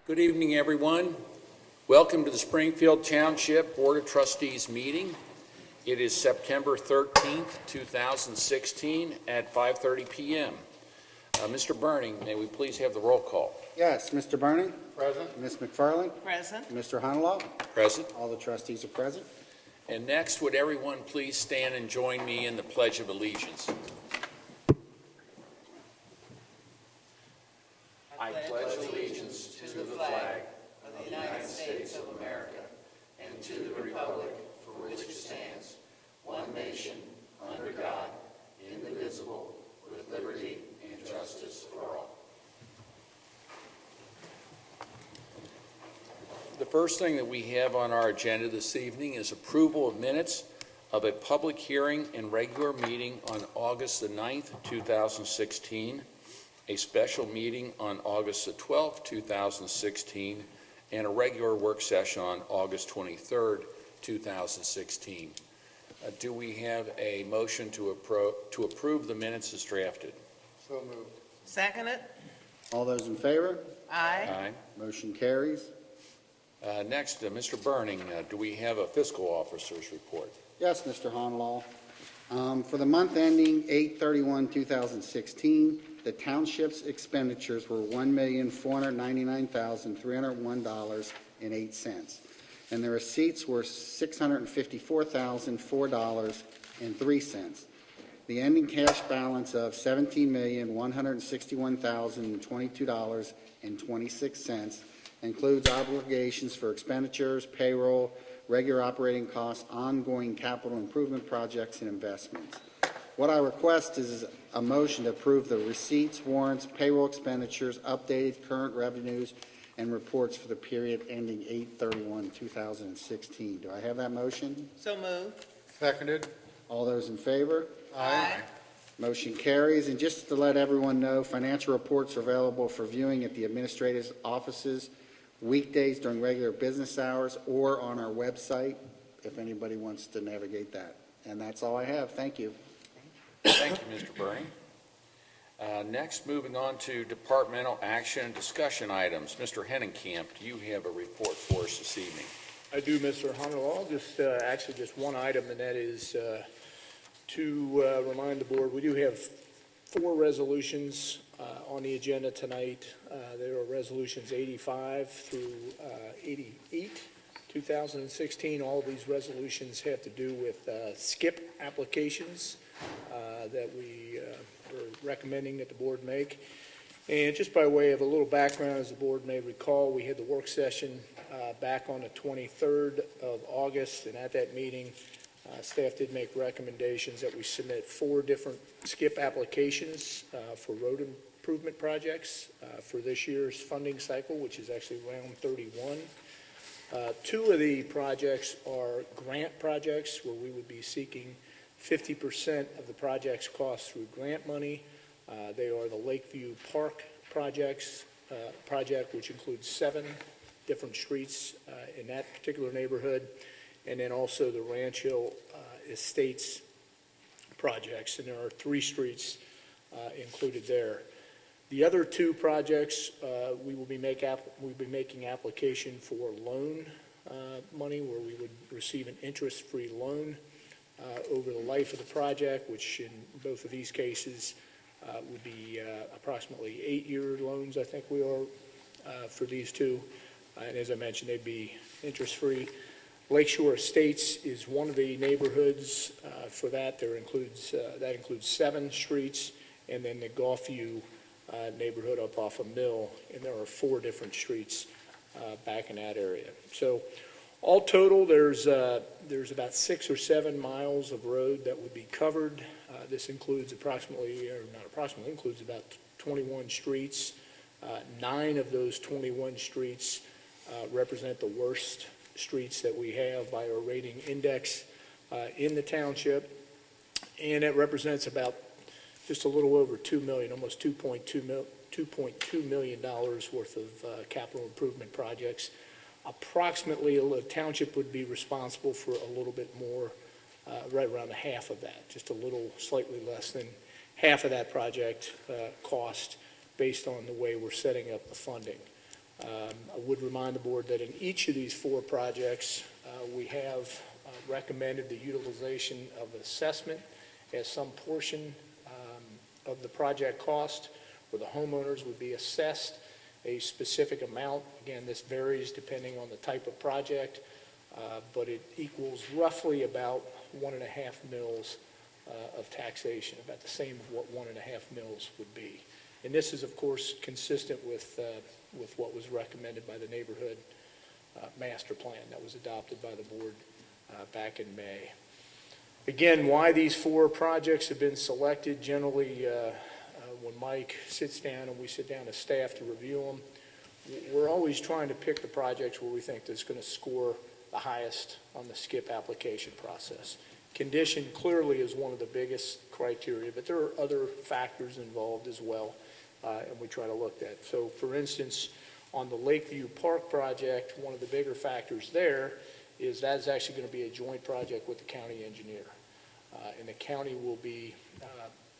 Good evening, everyone. Welcome to the Springfield Township Board of Trustees meeting. It is September 13th, 2016 at 5:30 p.m. Mr. Burning, may we please have the roll call? Yes, Mr. Burning? Present. Ms. McFarland? Present. Mr. Honolaw? Present. All the trustees are present. And next, would everyone please stand and join me in the Pledge of Allegiance? I pledge allegiance to the flag of the United States of America and to the republic for which it stands, one nation, under God, indivisible, with liberty and justice for all. The first thing that we have on our agenda this evening is approval of minutes of a public hearing and regular meeting on August the 9th, 2016, a special meeting on August the 12th, 2016, and a regular work session on August 23rd, 2016. Do we have a motion to approve the minutes as drafted? So moved. Second it. All those in favor? Aye. Motion carries. Next, Mr. Burning, do we have a fiscal officer's report? Yes, Mr. Honolaw. For the month ending 8/31/2016, the township's expenditures were $1,499,301.08, and the receipts were $654,004.03. The ending cash balance of $17,161,022.26 includes obligations for expenditures, payroll, regular operating costs, ongoing capital improvement projects, and investments. What I request is a motion to approve the receipts, warrants, payroll expenditures, updated current revenues, and reports for the period ending 8/31/2016. Do I have that motion? So moved. Seconded. All those in favor? Aye. Motion carries. And just to let everyone know, financial reports are available for viewing at the administrative offices weekdays during regular business hours or on our website if anybody wants to navigate that. And that's all I have. Thank you. Thank you, Mr. Burning. Next, moving on to departmental action and discussion items. Mr. Hennenkamp, do you have a report for us this evening? I do, Mr. Honolaw. Actually just one item, and that is to remind the board, we do have 4 resolutions on the agenda tonight. There are resolutions 85 through 88, 2016. All of these resolutions have to do with skip applications that we are recommending that the board make. And just by way of a little background, as the board may recall, we had the work session back on the 23rd of August, and at that meeting, staff did make recommendations that we submit 4 different skip applications for road improvement projects for this year's funding cycle, which is actually round 31. 2 of the projects are grant projects where we would be seeking 50% of the project's cost through grant money. They are the Lakeview Park project, which includes 7 different streets in that particular neighborhood, and then also the Ranch Hill Estates projects, and there are 3 streets included there. The other 2 projects, we will be making application for loan money, where we would receive an interest-free loan over the life of the project, which in both of these cases would be approximately 8-year loans, I think we are, for these 2. And as I mentioned, they'd be interest-free. Lakeshore Estates is one of the neighborhoods for that. That includes 7 streets, and then the Gulfview neighborhood up off of Mill, and there are 4 different streets back in that area. So all total, there's about 6 or 7 miles of road that would be covered. This includes includes about 21 streets. 9 of those 21 streets represent the worst streets that we have by our rating index in the township, and it represents about just a little over $2 million, almost $2.2 million worth of capital improvement projects. Approximately, the township would be responsible for a little bit more, right around half of that, just a little slightly less than half of that project cost based on the way we're setting up the funding. I would remind the board that in each of these 4 projects, we have recommended the utilization of assessment as some portion of the project cost, where the homeowners would be assessed a specific amount. Again, this varies depending on the type of project, but it equals roughly about 1.5 mils of taxation, about the same of what 1.5 mils would be. And this is, of course, consistent with what was recommended by the neighborhood master plan that was adopted by the board back in May. Again, why these 4 projects have been selected, generally when Mike sits down and we sit down as staff to review them, we're always trying to pick the projects where we think that's going to score the highest on the SCIP application process. Condition clearly is one of the biggest criteria, but there are other factors involved as well, and we try to look at. So, for instance, on the Lakeview Park project, one of the bigger factors there is that is actually going to be a joint project with the county engineer. And the county will be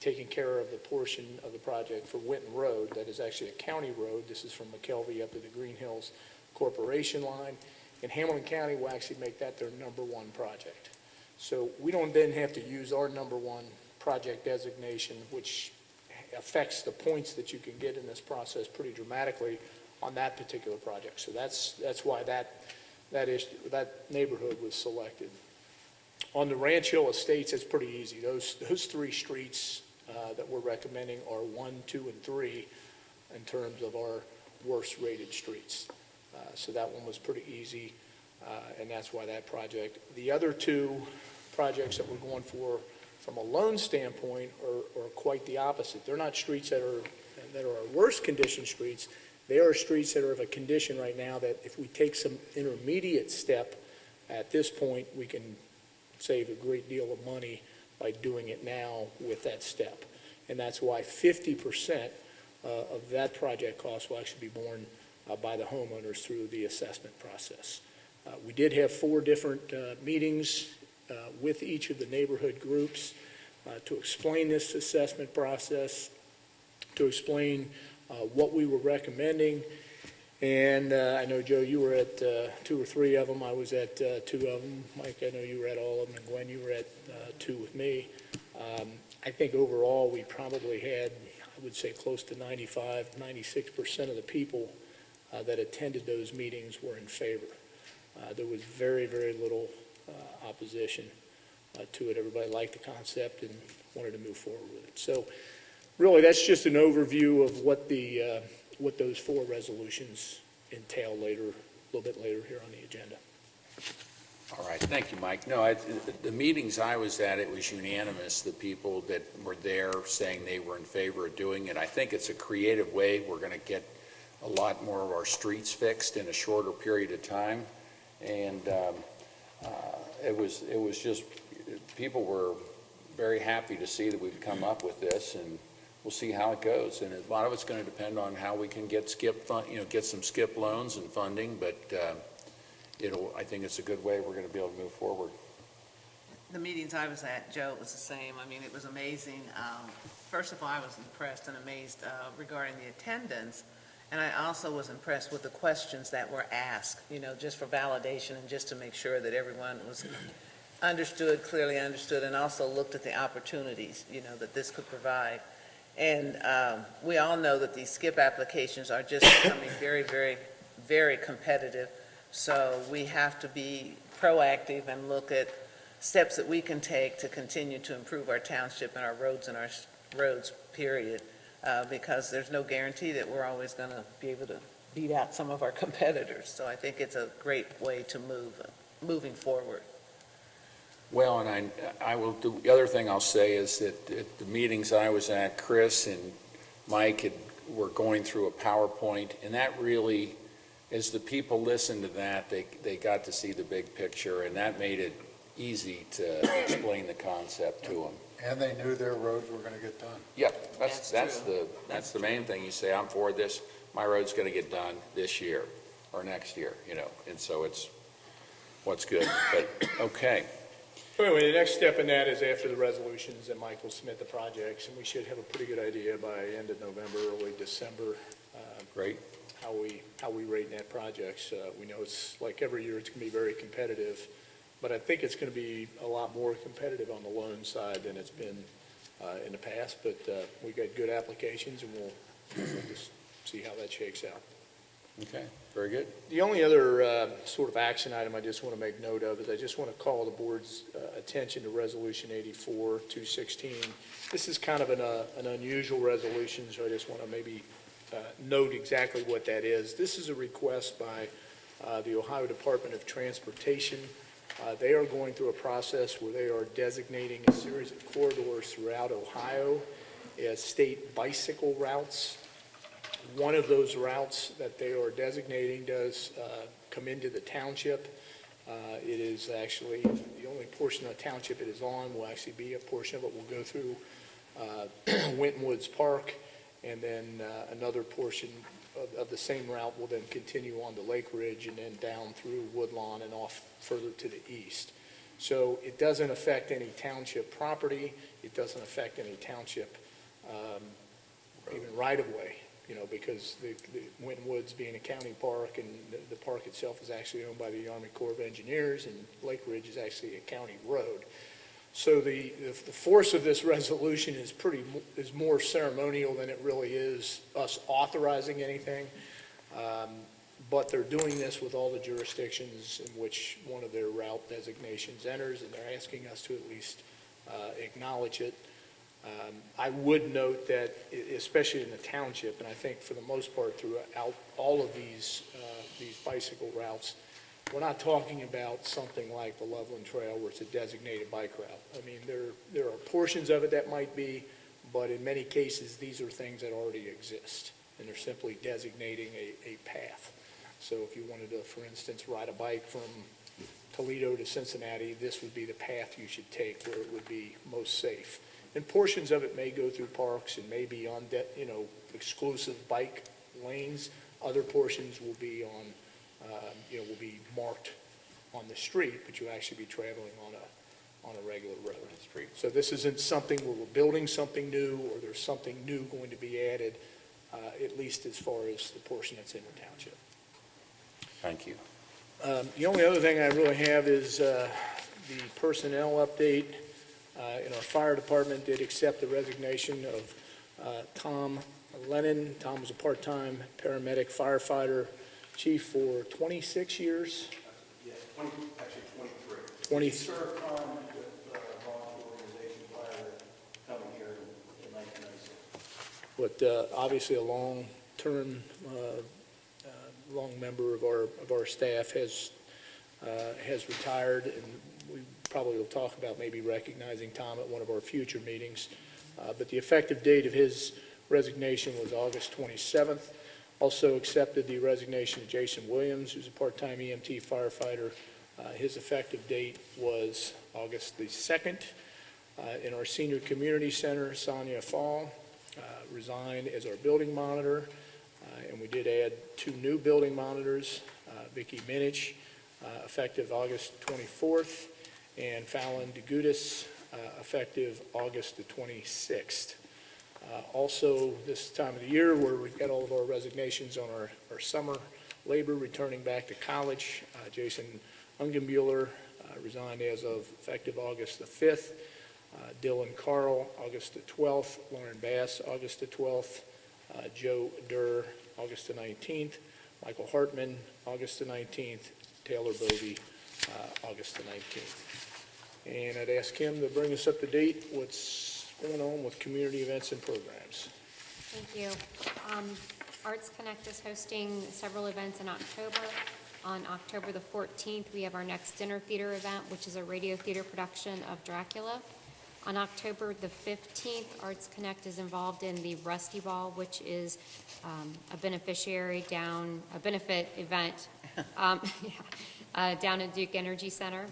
taking care of the portion of the project for Winton Road. That is actually a county road. This is from McKelvey up to the Green Hills Corporation line. And Hamilton County will actually make that their #1 project. So we don't then have to use our #1 project designation, which affects the points that you can get in this process pretty dramatically on that particular project. So that's why that neighborhood was selected. On the Ranch Hill Estates, it's pretty easy. Those 3 streets that we're recommending are 1, 2, and 3 in terms of our worst rated streets. So that one was pretty easy, and that's why that project. The other 2 projects that we're going for from a loan standpoint are quite the opposite. They're not streets that are our worst condition streets. They are streets that are of a condition right now that if we take some intermediate step at this point, we can save a great deal of money by doing it now with that step. And that's why 50% of that project cost will actually be borne by the homeowners through the assessment process. We did have 4 different meetings with each of the neighborhood groups to explain this assessment process, to explain what we were recommending. And I know, Joe, you were at 2 or 3 of them. I was at 2 of them. Mike, I know you were at all of them. And Gwen, you were at 2 with me. I think overall we probably had, I would say, close to 95, 96% of the people that attended those meetings were in favor. There was very, very little opposition to it. Everybody liked the concept and wanted to move forward with it. So really, that's just an overview of what those 4 resolutions entail later, a little bit later here on the agenda. All right, thank you, Mike. No, the meetings I was at, it was unanimous, the people that were there saying they were in favor of doing it. I think it's a creative way. We're going to get a lot more of our streets fixed in a shorter period of time. And it was just, people were very happy to see that we've come up with this, and we'll see how it goes. And a lot of it's going to depend on how we can get get some SCIP loans and funding, but I think it's a good way we're going to be able to move forward. The meetings I was at, Joe, it was the same. I mean, it was amazing. First of all, I was impressed and amazed regarding the attendance, and I also was impressed with the questions that were asked, just for validation and just to make sure that everyone was clearly understood, and also looked at the opportunities, that this could provide. And we all know that these SCIP applications are just becoming very, very, very competitive. So we have to be proactive and look at steps that we can take to continue to improve our township and our roads, period, because there's no guarantee that we're always going to be able to beat out some of our competitors. So I think it's a great way to moving forward. Well, and the other thing I'll say is that at the meetings I was at, Chris and Mike were going through a PowerPoint, and that really, as the people listened to that, they got to see the big picture, and that made it easy to explain the concept to them. And they knew their roads were going to get done. Yep, that's the main thing. You say, I'm for this, my road's going to get done this year or next year, and so it's what's good. But, okay. Anyway, the next step in that is after the resolutions, and Mike will submit the projects, and we should have a pretty good idea by end of November, early December. Great. how we rate net projects. We know it's like every year it's going to be very competitive, but I think it's going to be a lot more competitive on the loan side than it's been in the past. But we got good applications, and we'll just see how that shakes out. Okay, very good. The only other sort of action item I just want to make note of is I just want to call the board's attention to Resolution 84-216. This is kind of an unusual resolution, so I just want to maybe note exactly what that is. This is a request by the Ohio Department of Transportation. They are going through a process where they are designating a series of corridors throughout Ohio as state bicycle routes. One of those routes that they are designating does come into the township. It is actually, the only portion of the township it is on will actually be a portion of it will go through Winton Woods Park, and then another portion of the same route will then continue on to Lake Ridge and then down through Woodlawn and off further to the east. So it doesn't affect any township property. It doesn't affect any township even right-of-way, because the Winton Woods being a county park, and the park itself is actually owned by the Army Corps of Engineers, and Lake Ridge is actually a county road. So the force of this resolution is more ceremonial than it really is us authorizing anything. But they're doing this with all the jurisdictions in which one of their route designations enters, and they're asking us to at least acknowledge it. I would note that, especially in the township, and I think for the most part throughout all of these bicycle routes, we're not talking about something like the Loveland Trail where it's a designated bike route. I mean, there are portions of it that might be, but in many cases, these are things that already exist, and they're simply designating a path. So if you wanted to, for instance, ride a bike from Toledo to Cincinnati, this would be the path you should take where it would be most safe. And portions of it may go through parks and may be on, exclusive bike lanes. Other portions will be on, will be marked on the street, but you'll actually be traveling on a regular road. Street. So this isn't something where we're building something new or there's something new going to be added, at least as far as the portion that's in the township. Thank you. The only other thing I really have is the personnel update. In our fire department did accept the resignation of Tom Lennon. Tom was a part-time paramedic firefighter chief for 26 years. Yes, actually 23. 20. He served time with the volunteer organization prior to coming here in 1996. But obviously a long-term, long member of our staff has retired, and we probably will talk about maybe recognizing Tom at one of our future meetings. But the effective date of his resignation was August 27th. Also accepted the resignation of Jason Williams, who's a part-time EMT firefighter. His effective date was August the 2nd. In our senior community center, Sonia Fall resigned as our building monitor. And we did add 2 new building monitors, Vicki Minich, effective August 24th, and Fallon DeGudis, effective August the 26th. Also, this time of the year where we've got all of our resignations on our summer labor returning back to college, Jason Ungenbuehler resigned as of effective August the 5th, Dylan Carl, August the 12th, Lauren Bass, August the 12th, Joe Durr, August the 19th, Michael Hartman, August the 19th, Taylor Bovey, August the 19th. And I'd ask him to bring us up to date what's going on with community events and programs. Thank you. Arts Connect is hosting several events in October. On October the 14th, we have our next dinner theater event, which is a radio theater production of Dracula. On October the 15th, Arts Connect is involved in the Rusty Ball, which is a benefit event down at Duke Energy Center.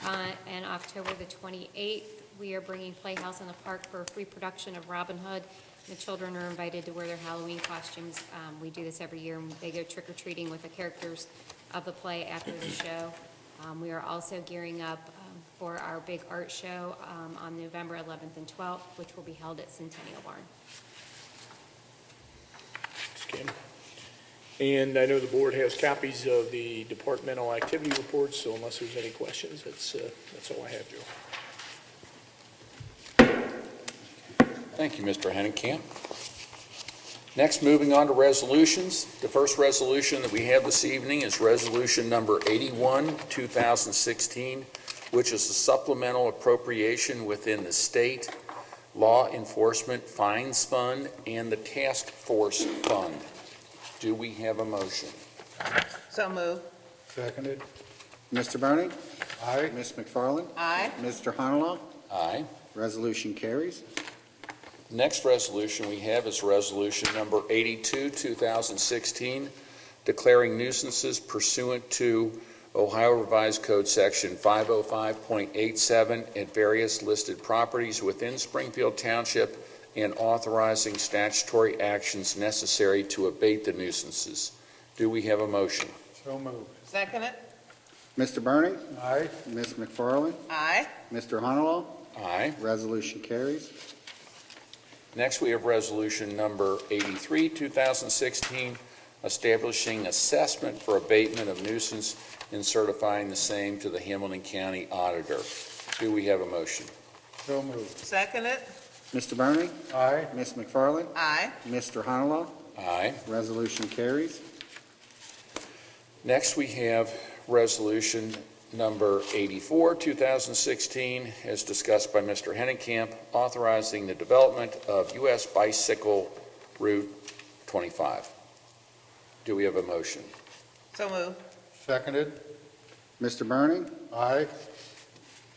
And October the 28th, we are bringing Playhouse in the Park for a free production of Robin Hood. The children are invited to wear their Halloween costumes. We do this every year, and they go trick-or-treating with the characters of the play after the show. We are also gearing up for our big art show on November 11th and 12th, which will be held at Centennial Barn. Thanks, Kim. And I know the board has copies of the departmental activity reports, so unless there's any questions, that's all I have, Joe. Thank you, Mr. Hennenkamp. Next, moving on to resolutions. The first resolution that we have this evening is Resolution Number 81, 2016, which is a supplemental appropriation within the State Law Enforcement Fines Fund and the Task Force Fund. Do we have a motion? So move. Seconded. Mr. Burning? Aye. Ms. McFarland? Aye. Mr. Honolo? Aye. Resolution carries. Next resolution we have is Resolution Number 82, 2016, declaring nuisances pursuant to Ohio Revised Code Section 505.87 at various listed properties within Springfield Township and authorizing statutory actions necessary to abate the nuisances. Do we have a motion? So moved. Second it. Mr. Burning? Aye. Ms. McFarland? Aye. Mr. Honolo? Aye. Resolution carries. Next, we have Resolution Number 83, 2016, establishing assessment for abatement of nuisance and certifying the same to the Hamilton County Auditor. Do we have a motion? So moved. Second it. Mr. Burning? Aye. Ms. McFarland? Aye. Mr. Honolo? Aye. Resolution carries. Next, we have Resolution Number 84, 2016, as discussed by Mr. Hennenkamp, authorizing the development of U.S. Bicycle Route 25. Do we have a motion? So move. Seconded. Mr. Burning? Aye.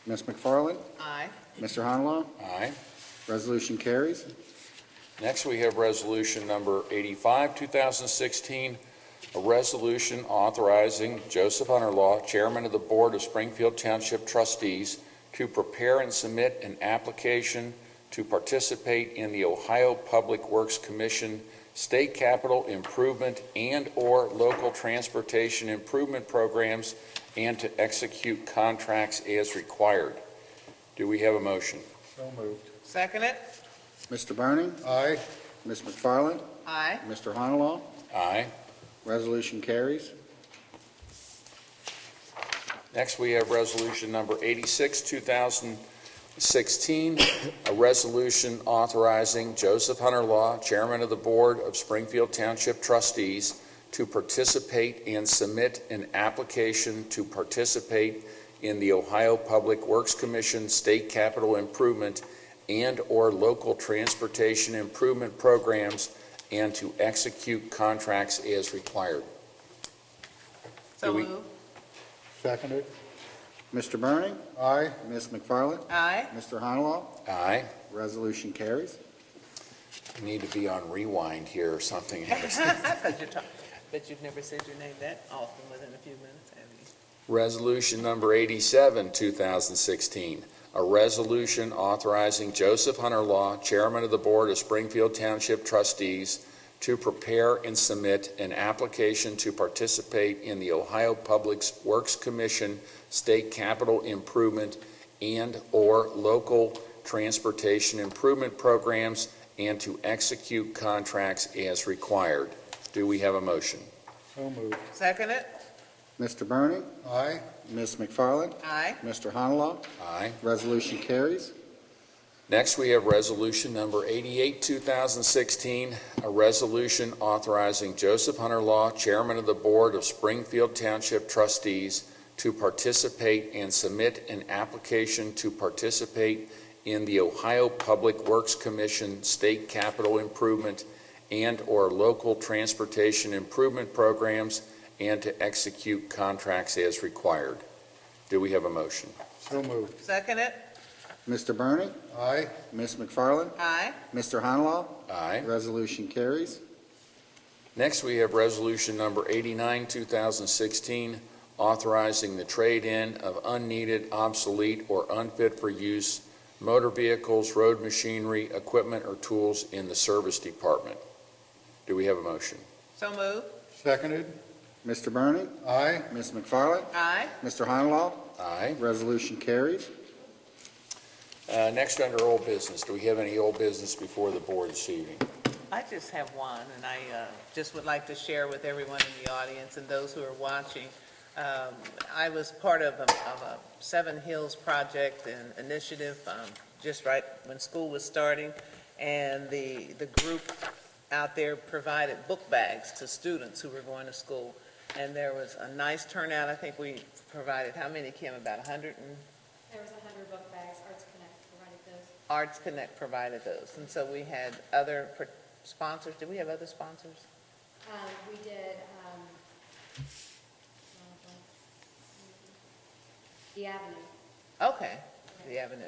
Ms. McFarland? Aye. Mr. Honolo? Aye. Resolution carries. Next, we have Resolution Number 85, 2016, a resolution authorizing Joseph Hunterlaw, Chairman of the Board of Springfield Township Trustees, to prepare and submit an application to participate in the Ohio Public Works Commission state capital improvement and/or local transportation improvement programs and to execute contracts as required. Do we have a motion? So moved. Second it. Mr. Burning? Aye. Ms. McFarland? Aye. Mr. Honolo? Aye. Resolution carries. Next, we have Resolution Number 86, 2016, a resolution authorizing Joseph Hunterlaw, Chairman of the Board of Springfield Township Trustees, to participate and submit an application to participate in the Ohio Public Works Commission State Capital Improvement and/or local transportation improvement programs and to execute contracts as required. So Do we- move. Seconded. Mr. Burning? Aye. Ms. McFarland? Aye. Mr. Honolo? Aye. Resolution carries. We need to be on rewind here or something. Bet you've never said your name that often within a few minutes, have you? Resolution Number 87, 2016, a resolution authorizing Joseph Hunterlaw, Chairman of the Board of Springfield Township Trustees, to prepare and submit an application to participate in the Ohio Public Works Commission State Capital Improvement and/or local transportation improvement programs and to execute contracts as required. Do we have a motion? So moved. Second it. Mr. Burning? Aye. Ms. McFarland? Aye. Mr. Honolo? Aye. Resolution carries. Next, we have Resolution Number 88, 2016, a resolution authorizing Joseph Hunterlaw, Chairman of the Board of Springfield Township Trustees, to participate and submit an application to participate in the Ohio Public Works Commission State Capital Improvement and/or local transportation improvement programs and to execute contracts as required. Do we have a motion? So moved. Second it. Mr. Burning? Aye. Ms. McFarland? Aye. Mr. Honolo? Aye. Resolution carries. Next, we have Resolution Number 89, 2016, authorizing the trade-in of unneeded, obsolete, or unfit for use motor vehicles, road machinery, equipment, or tools in the Service Department. Do we have a motion? So move. Seconded. Mr. Burning? Aye. Ms. McFarland? Aye. Mr. Honolo? Aye. Resolution carries. Next, under old business, do we have any old business before the board this evening? I just have one, and I just would like to share with everyone in the audience and those who are watching. I was part of a Seven Hills project and initiative just right when school was starting, and the group out there provided book bags to students who were going to school, and there was a nice turnout. I think we provided, how many, Kim, about 100 and? There was 100 book bags, Arts Connect provided those. Arts Connect provided those, and so we had other sponsors. Did we have other sponsors? We did, the Avenue. Okay, the Avenue.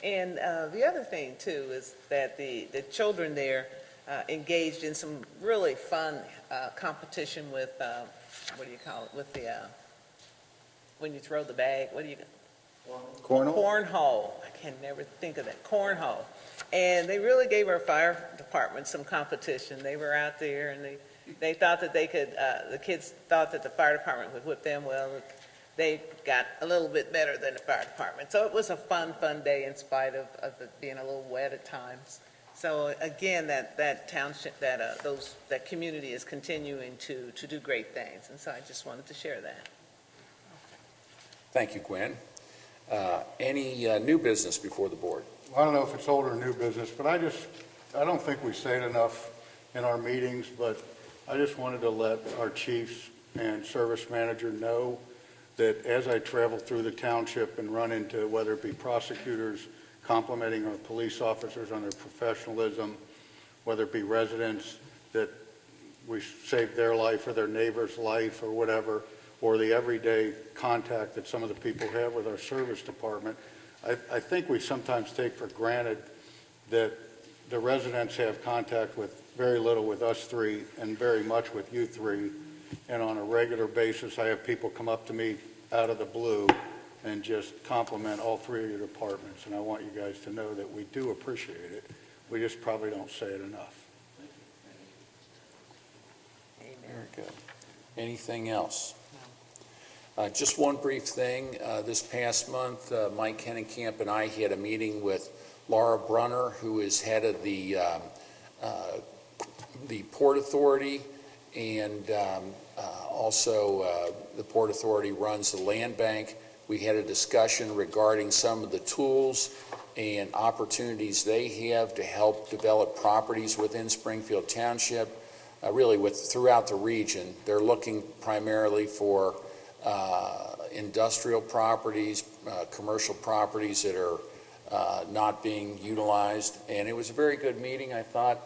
And the other thing, too, is that the children there engaged in some really fun competition with, what do you call it, with the, when you throw the bag, what do you? Cornhole? Cornhole. I can never think of that. Cornhole. And they really gave our fire department some competition. They were out there, and they thought that they could, the kids thought that the fire department would whip them. Well, they got a little bit better than the fire department. So it was a fun day in spite of it being a little wet at times. So again, that township, that community is continuing to do great things. And so I just wanted to share that. Thank you, Gwen. Any new business before the board? I don't know if it's old or new business, but I don't think we say it enough in our meetings, but I just wanted to let our chiefs and service manager know that as I travel through the township and run into, whether it be prosecutors complimenting our police officers on their professionalism, whether it be residents that we saved their life or their neighbor's life or whatever, or the everyday contact that some of the people have with our service department, I think we sometimes take for granted that the residents have contact with very little with us three and very much with you three. And on a regular basis, I have people come up to me out of the blue and just compliment all three of your departments. And I want you guys to know that we do appreciate it. We just probably don't say it enough. Very good. Anything else? Just one brief thing. This past month, Mike Hennenkamp and I had a meeting with Laura Brunner, who is head of the Port Authority, and also the Port Authority runs the land bank. We had a discussion regarding some of the tools and opportunities they have to help develop properties within Springfield Township, really throughout the region. They're looking primarily for industrial properties, commercial properties that are not being utilized. And it was a very good meeting, I thought.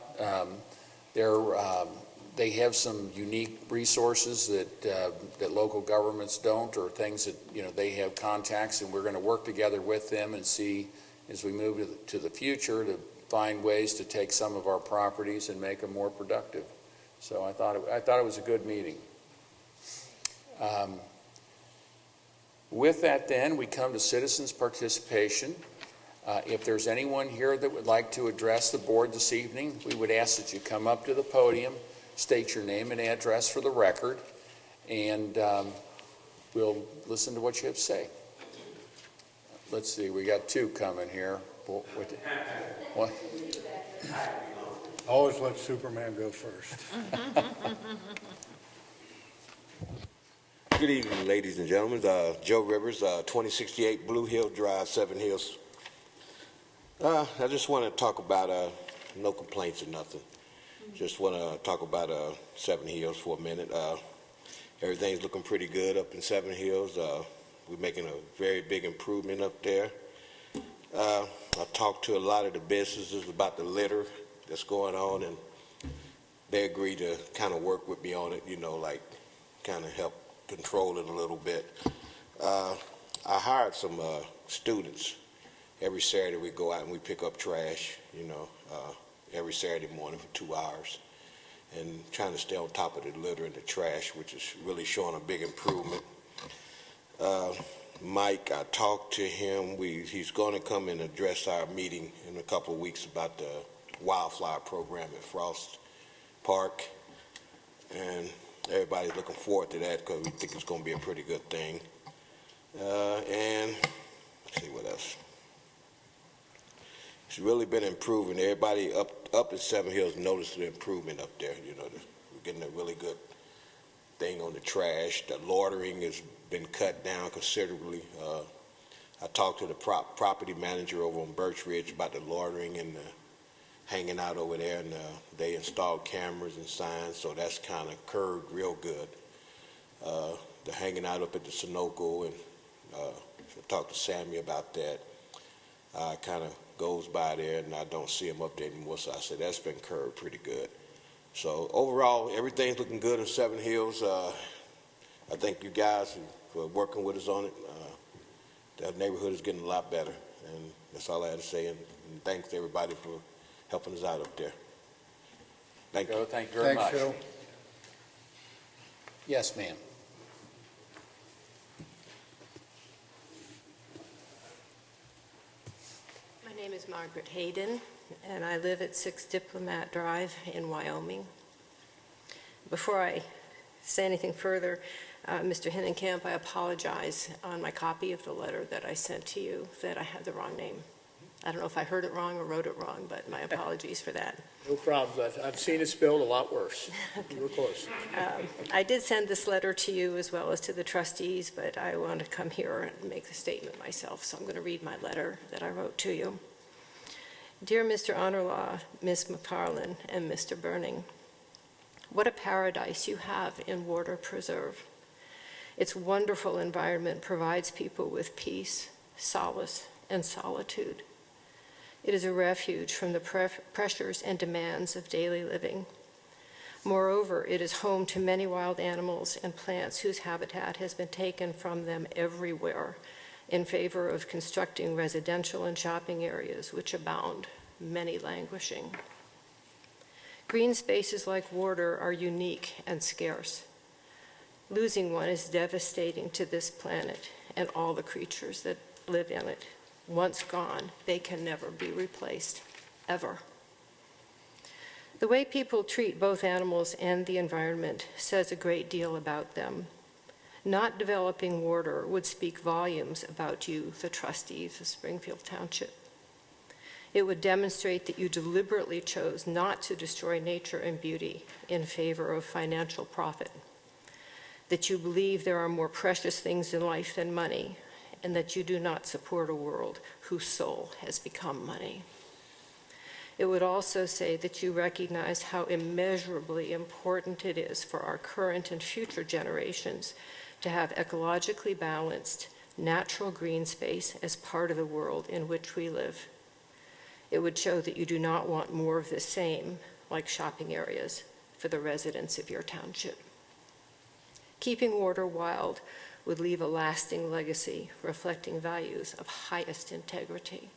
They have some unique resources that local governments don't, or things that, they have contacts, and we're going to work together with them and see, as we move to the future, to find ways to take some of our properties and make them more productive. So I thought it was a good meeting. With that, then, we come to citizens' participation. If there's anyone here that would like to address the board this evening, we would ask that you come up to the podium, state your name and address for the record, and we'll listen to what you have to say. Let's see, we got two coming here. What? Always let Superman go first. Good evening, ladies and gentlemen. Joe Rivers, 2068 Blue Hill Drive, Seven Hills. I just want to talk about no complaints or nothing. Just want to talk about Seven Hills for a minute. Everything's looking pretty good up in Seven Hills. We're making a very big improvement up there. I talked to a lot of the businesses about the litter that's going on, and they agreed to kind of work with me on it, like kind of help control it a little bit. I hired some students. Every Saturday we go out and we pick up trash, every Saturday morning for 2 hours, and trying to stay on top of the litter and the trash, which is really showing a big improvement. Mike, I talked to him. He's going to come and address our meeting in a couple of weeks about the wildflower program at Frost Park, and everybody's looking forward to that because we think it's going to be a pretty good thing. And let's see what else. It's really been improving. Everybody up at Seven Hills noticed the improvement up there. You know, we're getting a really good thing on the trash. The loitering has been cut down considerably. I talked to the property manager over on Birch Ridge about the loitering and hanging out over there, and they installed cameras and signs, so that's kind of curbed real good. The hanging out up at the Sunoco, and I talked to Sammy about that. Kind of goes by there, and I don't see him up there anymore, so I said that's been curbed pretty good. So overall, everything's looking good in Seven Hills. I thank you guys for working with us on it. The neighborhood is getting a lot better, and that's all I had to say, and thanks to everybody for helping us out up there. Thank you. Joe, thank you very much. Thanks, Joe. Yes, ma'am. My name is Margaret Hayden, and I live at 6 Diplomat Drive in Wyoming. Before I say anything further, Mr. Hinnenkamp, I apologize on my copy of the letter that I sent to you that I had the wrong name. I don't know if I heard it wrong or wrote it wrong, but my apologies for that. No problems. I've seen it spelled a lot worse. You were close. I did send this letter to you as well as to the trustees, but I want to come here and make the statement myself, so I'm going to read my letter that I wrote to you. Dear Mr. Honor-Law, Ms. McFarland, and Mr. Burning, what a paradise you have in Water Preserve. Its wonderful environment provides people with peace, solace, and solitude. It is a refuge from the pressures and demands of daily living. Moreover, it is home to many wild animals and plants whose habitat has been taken from them everywhere in favor of constructing residential and shopping areas which abound, many languishing. Green spaces like water are unique and scarce. Losing one is devastating to this planet and all the creatures that live in it. Once gone, they can never be replaced, ever. The way people treat both animals and the environment says a great deal about them. Not developing water would speak volumes about you, the trustees of Springfield Township. It would demonstrate that you deliberately chose not to destroy nature and beauty in favor of financial profit, that you believe there are more precious things in life than money, and that you do not support a world whose soul has become money. It would also say that you recognize how immeasurably important it is for our current and future generations to have ecologically balanced, natural green space as part of the world in which we live. It would show that you do not want more of the same, like shopping areas, for the residents of your township. Keeping water wild would leave a lasting legacy reflecting values of highest integrity.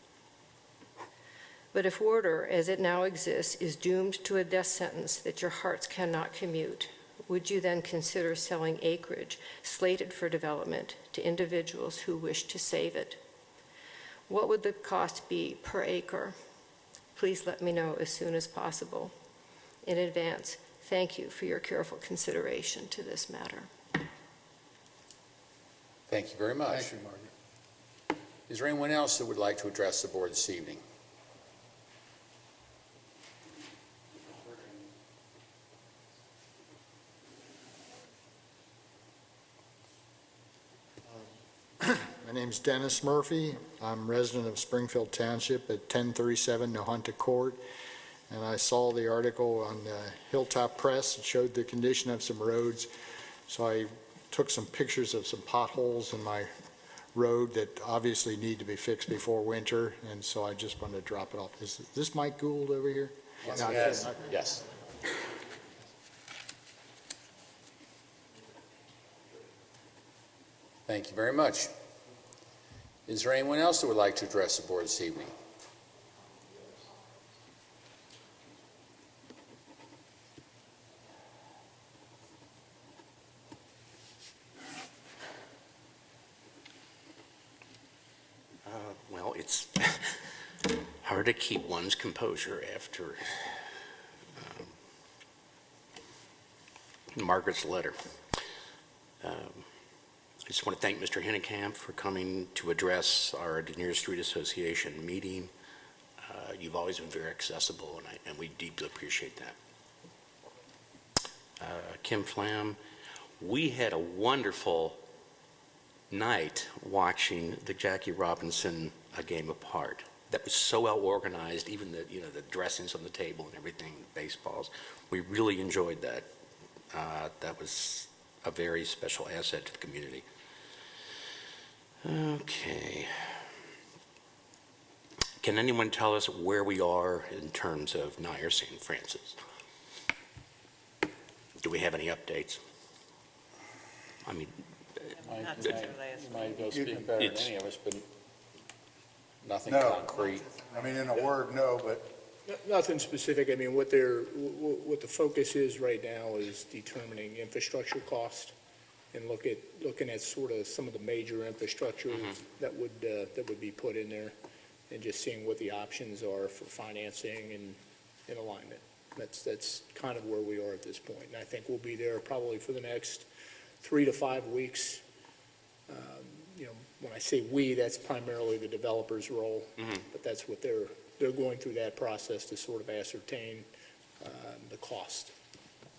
But if water, as it now exists, is doomed to a death sentence that your hearts cannot commute, would you then consider selling acreage slated for development to individuals who wish to save it? What would the cost be per acre? Please let me know as soon as possible. In advance, thank you for your careful consideration to this matter. Thank you very much. Thank you, Margaret. Is there anyone else that would like to address the board this evening? My name's Dennis Murphy. I'm resident of Springfield Township at 1037 Nahunta Court, and I saw the article on the Hilltop Press. It showed the condition of some roads, so I took some pictures of some potholes in my road that obviously need to be fixed before winter, and so I just wanted to drop it off. Is this Mike Gould over here? Yes. Yes. Thank you very much. Is there anyone else that would like to address the board this evening? Well, it's hard to keep one's composure after Margaret's letter. I just want to thank Mr. Hinnenkamp for coming to address our Denier Street Association meeting. you've always been very accessible, and we deeply appreciate that. Kim Flam, we had a wonderful night watching the Jackie Robinson A Game Apart. That was so well organized, even the dressings on the table and everything, baseballs. We really enjoyed that. That was a very special asset to the community. Okay. Can anyone tell us where we are in terms of Nyer St. Francis? Do we have any updates? I mean, Not You since your last might go You speak can- better than It's- any of us, but nothing No. concrete. I mean, in a word, no, but Nothing specific. I mean, what the focus is right now is determining infrastructure cost and looking at sort of some of the major infrastructure that would be put in there, and just seeing what the options are for financing and alignment. That's kind of where we are at this point. And I think we'll be there probably for the next 3 to 5 weeks. When I say we, that's primarily the developer's role, but that's what they're going through that process to sort of ascertain the cost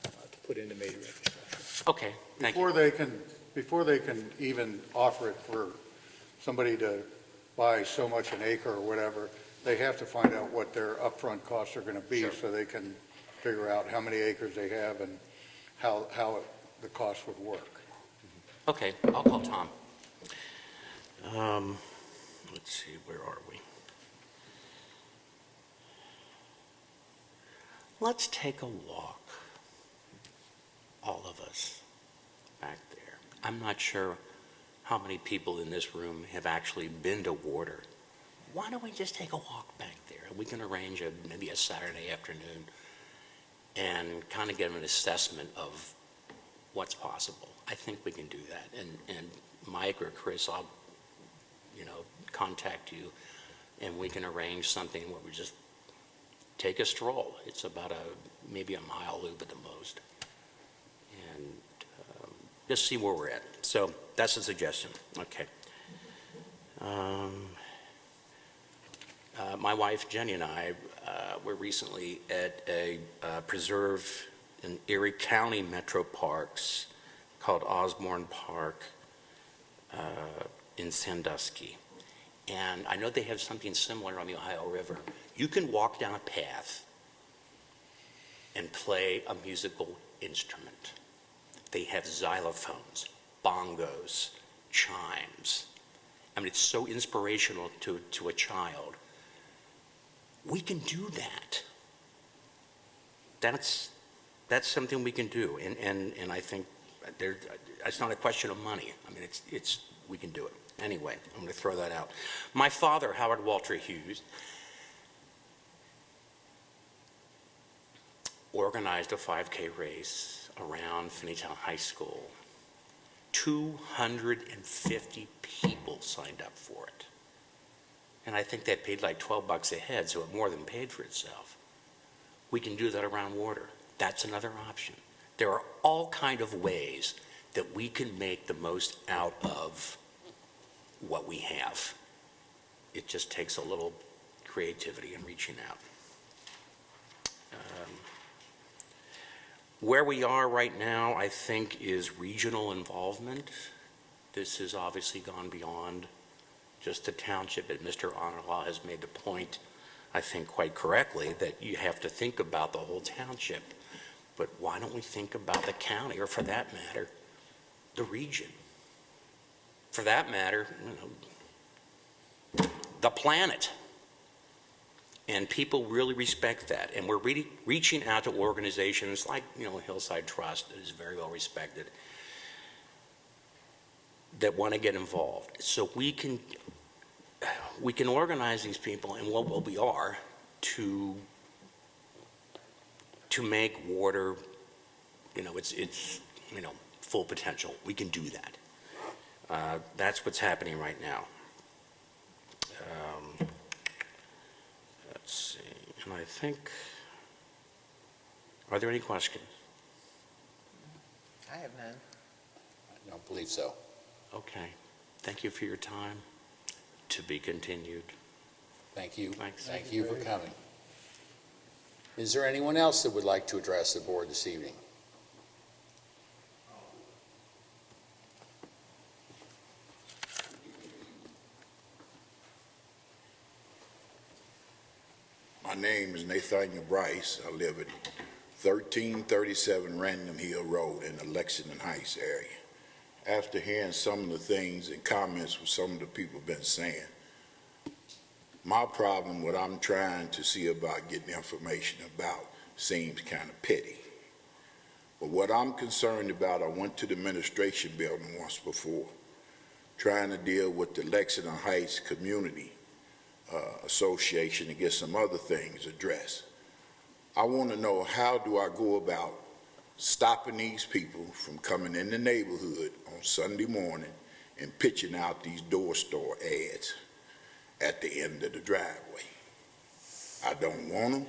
to put into major infrastructure. okay, thank you. before they can even offer it for somebody to buy so much an acre or whatever, they have to find out what their upfront costs are going to be, Sure. so they can figure out how many acres they have and how the cost would work. Okay, I'll call Tom. Let's see, where are we? Let's take a walk, all of us, back there. I'm not sure how many people in this room have actually been to Warder. Why don't we just take a walk back there? We can arrange maybe a Saturday afternoon and kind of get an assessment of what's possible. I think we can do that. And Mike or Chris, I'll, contact you, and we can arrange something where we just take a stroll. It's about maybe a mile loop at the most. And just see where we're at. So that's a suggestion. Okay. My wife Jenny and I were recently at a preserve in Erie County Metro Parks called Osborne Park in Sandusky. And I know they have something similar on the Ohio River. You can walk down a path and play a musical instrument. They have xylophones, bongos, chimes. I mean, it's so inspirational to a child. We can do that. That's something we can do, and I think it's not a question of money. I mean, we can do it. Anyway, I'm going to throw that out. My father, Howard Walter Hughes, organized a 5K race around Finneytown High School. 250 people signed up for it. And I think they paid like $12 a head, so it more than paid for itself. We can do that around Warder. That's another option. There are all kind of ways that we can make the most out of what we have. It just takes a little creativity and reaching out. Where we are right now, I think, is regional involvement. This has obviously gone beyond just the township, and Mr. Honorlaw has made the point, I think quite correctly, that you have to think about the whole township. But why don't we think about the county, or for that matter, the region? For that matter, the planet. And people really respect that. And we're really reaching out to organizations like, Hillside Trust, that is very well respected, that want to get involved. So we can organize these people, and what we are, to make Warder, it's full potential. We can do that. That's what's happening right now. Let's see, and I think, are there any questions? I have none. I don't believe so. Okay, thank you for your time. To be continued. Thank you. Thanks. Thank you for coming. Is there anyone else that would like to address the board this evening? My name is Nathaniel Bryce. I live at 1337 Random Hill Road in the Lexington Heights area. After hearing some of the things and comments what some of the people have been saying, my problem, what I'm trying to see about getting information about, seems kind of petty. But what I'm concerned about, I went to the administration building once before, trying to deal with the Lexington Heights Community Association to get some other things addressed. I want to know, how do I go about stopping these people from coming in the neighborhood on Sunday morning and pitching out these door store ads at the end of the driveway? I don't want them.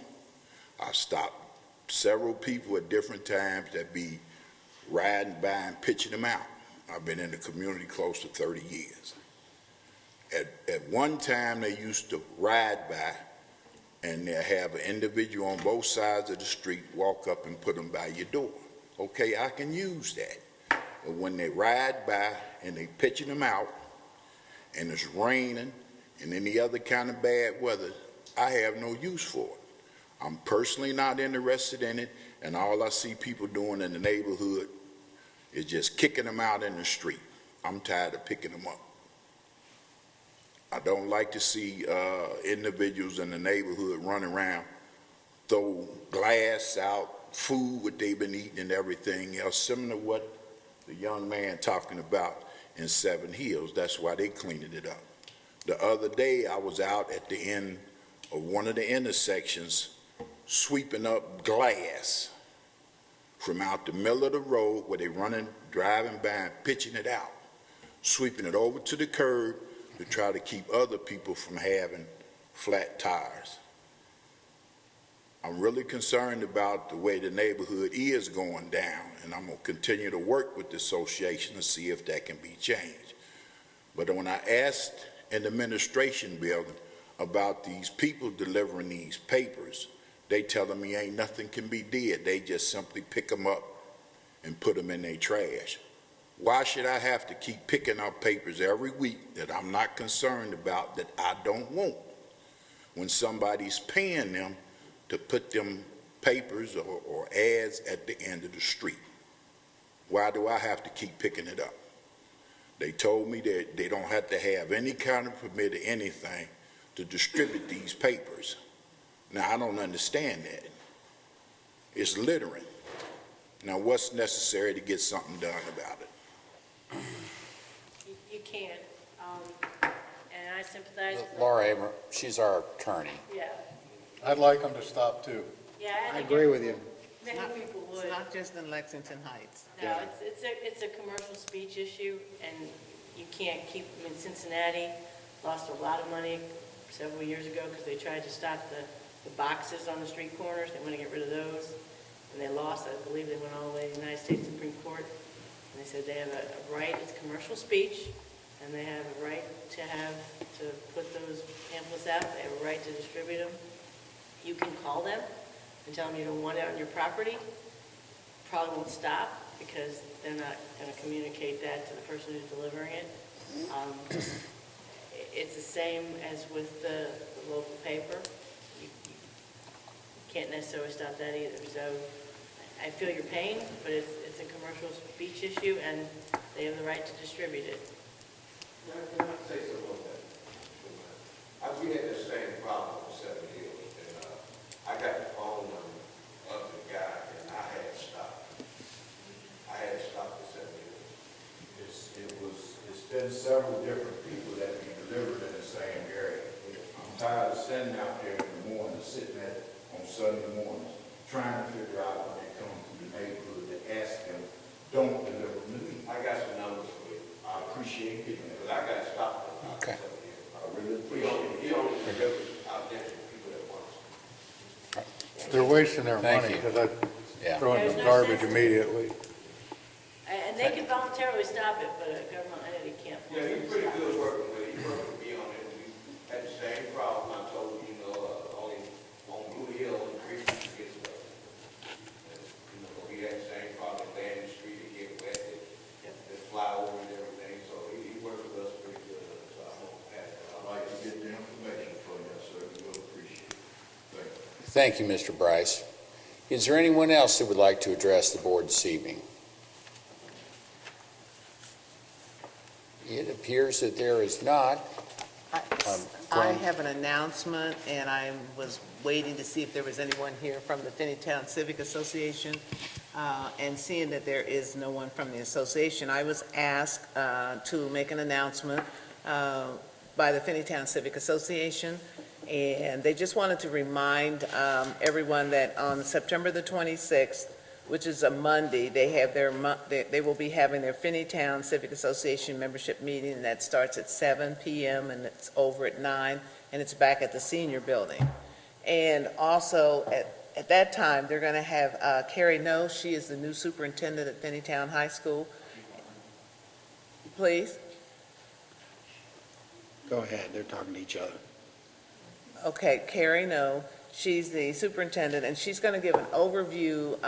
I stopped several people at different times that be riding by and pitching them out. I've been in the community close to 30 years. At one time, they used to ride by and they have an individual on both sides of the street walk up and put them by your door. Okay, I can use that. But when they ride by and they pitching them out and it's raining and any other kind of bad weather, I have no use for it. I'm personally not interested in it, and all I see people doing in the neighborhood is just kicking them out in the street. I'm tired of picking them up. I don't like to see individuals in the neighborhood run around, throw glass out, food what they've been eating and everything else, similar to what the young man talking about in Seven Hills. That's why they cleaning it up. The other day, I was out at the end of one of the intersections sweeping up glass from out the middle of the road where they running, driving by and pitching it out, sweeping it over to the curb to try to keep other people from having flat tires. I'm really concerned about the way the neighborhood is going down, and I'm going to continue to work with the association to see if that can be changed. But when I asked in the administration building about these people delivering these papers, they telling me ain't nothing can be did. They just simply pick them up and put them in their trash. Why should I have to keep picking up papers every week that I'm not concerned about, that I don't want, when somebody's paying them to put them papers or ads at the end of the street? Why do I have to keep picking it up? They told me that they don't have to have any kind of permit or anything to distribute these papers. Now, I don't understand that. It's littering. Now, what's necessary to get something done about it? You can't, and I sympathize with Laura Abram, she's our attorney. Yeah, I'd like them to stop too. yeah. I agree with you. Many people It's would. not just in Lexington Heights. No, it's a commercial speech issue, and you can't keep, I mean, Cincinnati lost a lot of money several years ago because they tried to stop the boxes on the street corners. They want to get rid of those, and they lost. I believe they went all the way to the United States Supreme Court, and they said they have a right, it's commercial speech, and they have a right to put those pamphlets out. They have a right to distribute them. You can call them and tell them you don't want it on your property. Probably won't stop because they're not going to communicate that to the person who's delivering it. It's the same as with the local paper. You can't necessarily stop that either. So I feel your pain, but it's a commercial speech issue, and they have the right to distribute it. Can I say something on that? We had the same problem with Seven Hills, and I got the phone number of the guy, and I had to stop. I had to stop the Seven Hills. It's been several different people that be delivered in the same area. I'm tired of standing out there in the morning, sitting on Sunday mornings, trying to figure out when they come to the neighborhood to ask them, don't deliver to me. I got some numbers for you. I appreciate it, because I got to stop them. Okay. I really appreciate it. He only delivers out there to people that want us. They're wasting their Thank money you. because I Yeah. throw in There's the no garbage sense. immediately. And they can voluntarily stop it, but a government entity can't force Yeah, them he's to pretty stop it. good working with it. He worked with me on it. We had the same problem. I told Thank you, Mr. Bryce. Is there anyone else that would like to address the board this evening? It appears that there is not. I Gwen? have an announcement, and I was waiting to see if there was anyone here from the Finneytown Civic Association, and seeing that there is no one from the association, I was asked to make an announcement by the Finneytown Civic Association, and they just wanted to remind everyone that on September the 26th, which is a Monday, they will be having their Finneytown Civic Association membership meeting, and that starts at 7 p.m. and it's over at 9, and it's back at the senior building. And also, at that time, they're going to have Carrie No, she is the new superintendent at Finneytown High School. Please? Go ahead, they're talking to each other. Okay, Carrie No, she's the superintendent, and she's going to give an overview,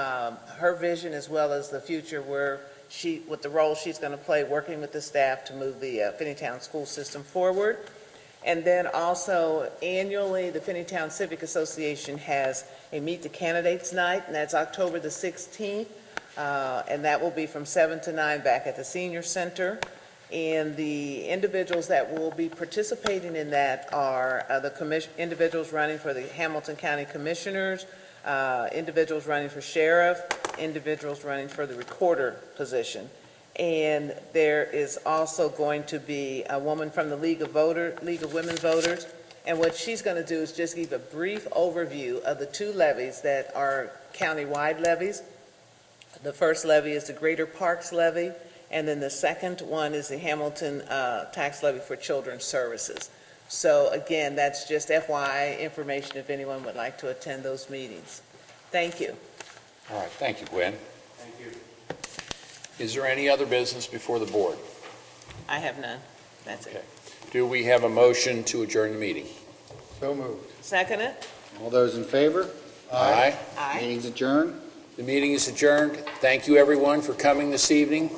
her vision as well as the future with the role she's going to play working with the staff to move the Finneytown school system forward. And then also annually, the Finneytown Civic Association has a Meet the Candidates Night, and that's October the 16th, and that will be from 7 to 9 back at the Senior Center. And the individuals that will be participating in that are individuals running for the Hamilton County Commissioners, individuals running for sheriff, individuals running for the recorder position. And there is also going to be a woman from the League of Women Voters. And what she's going to do is just give a brief overview of the two levies that are county-wide levies. The first levy is the Greater Parks Levy, and then the second one is the Hamilton Tax Levy for Children's Services. So again, that's just FYI information if anyone would like to attend those meetings. Thank you. All right, thank you, Gwen. Thank you. Is there any other business before the board? I have none. That's Okay. it. Do we have a motion to adjourn the meeting? So moved. Second it? All those in favor? Aye. Aye. Meeting's adjourned. The meeting is adjourned. Thank you, everyone, for coming this evening.